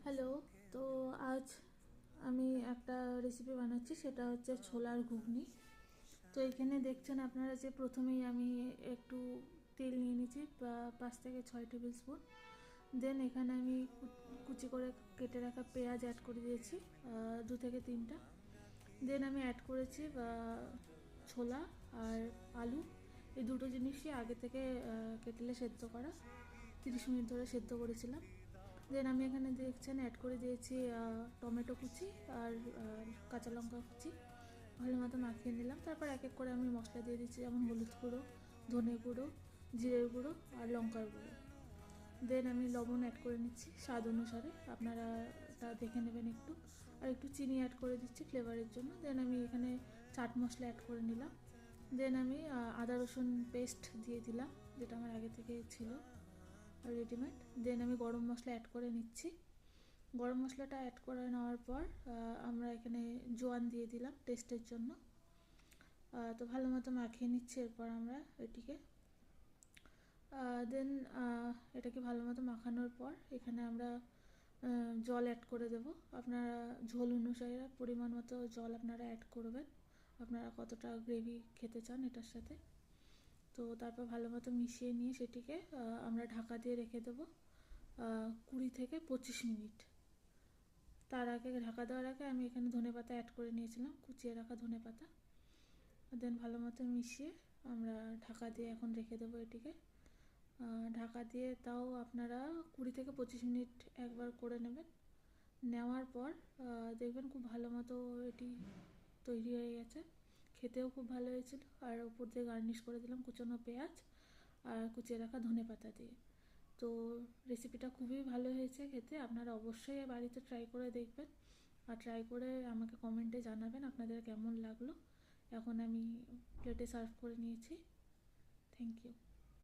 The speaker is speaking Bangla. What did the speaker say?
হ্যালো। তো আজ আমি একটা রেসিপি বানাচ্ছি, সেটা হচ্ছে ছোলার ঘুগনি। তো এখানে দেখছেন আপনারা যে প্রথমেই আমি একটু তেল নিয়ে নিয়েছি, 5 থেকে 6 টেবিল স্পুন। দেন এখানে আমি কুচি করে কেটে রাখা পেঁয়াজ অ্যাড করে দিয়েছি, 2 থেকে 3টা। দেন আমি অ্যাড করেছি ছোলা আর আলু, এই দুটো জিনিসই আগে থেকে কেটেলে সেদ্ধ করা, 30 মিনিট ধরে সেদ্ধ করেছিলাম। দেন আমি এখানে দেখছেন অ্যাড করে দিয়েছি টমেটো কুচি আর কাঁচা লঙ্কা কুচি, ভালো মতো মাখিয়ে নিলাম। তারপর এক এক করে আমি মশলা দিয়ে দিচ্ছি, যেমন হলুদ গুঁড়ো, ধনে গুঁড়ো, জিরের গুঁড়ো আর লঙ্কার গুঁড়ো। দেন আমি লবণ অ্যাড করে নিচ্ছি স্বাদ অনুসারে, আপনারা তা দেখে নেবেন একটু। আর একটু চিনি অ্যাড করে দিচ্ছি ফ্লেভারের জন্য। দেন আমি এখানে চাট মশলা অ্যাড করে নিলাম। দেন আমি আদা রসুন পেস্ট দিয়ে দিলাম, যেটা আমার আগে থেকে ছিল রেডিমেড। দেন আমি গরম মশলা অ্যাড করে নিচ্ছি। গরম মশলাটা অ্যাড করে নেওয়ার পর আমরা এখানে জোয়ান দিয়ে দিলাম টেস্টের জন্য। তো ভালো মতো মাখিয়ে নিচ্ছি এরপর আমরা এটিকে। দেন এটাকে ভালো মতো মাখানোর পর এখানে আমরা জল অ্যাড করে দেব। আপনারা ঝোল অনুসারে পরিমাণ মতো জল আপনারা অ্যাড করবেন, আপনারা কতটা গ্রেভি খেতে চান এটার সাথে। তো তারপর ভালো মতো মিশিয়ে নিয়ে সেটিকে আমরা ঢাকা দিয়ে রেখে দেবো 20 থেকে 25 মিনিট। তার আগে, ঢাকা দেওয়ার আগে আমি এখানে ধনেপাতা অ্যাড করে নিয়েছিলাম, কুচিয়ে রাখা ধনেপাতা। দেন ভালো মতো মিশিয়ে আমরা ঢাকা দিয়ে এখন রেখে দেবো এটিকে। ঢাকা দিয়ে তাও আপনারা 20 থেকে 25 মিনিট একবার করে নেবেন। নেওয়ার পর দেখবেন খুব ভালো মতো এটি তৈরি হয়ে গেছে, খেতেও খুব ভালো হয়েছিল। আর উপর দিয়ে গার্নিশ করে দিলাম কুচনো পেঁয়াজ আর কুচিয়ে রাখা ধনেপাতা দিয়ে। তো রেসিপিটা খুবই ভালো হয়েছে খেতে, আপনারা অবশ্যই বাড়িতে ট্রাই করে দেখবেন। আর ট্রাই করে আমাকে কমেন্টে জানাবেন আপনাদের কেমন লাগলো। এখন আমি প্লেটে সার্ভ করে নিয়েছি। Thank you.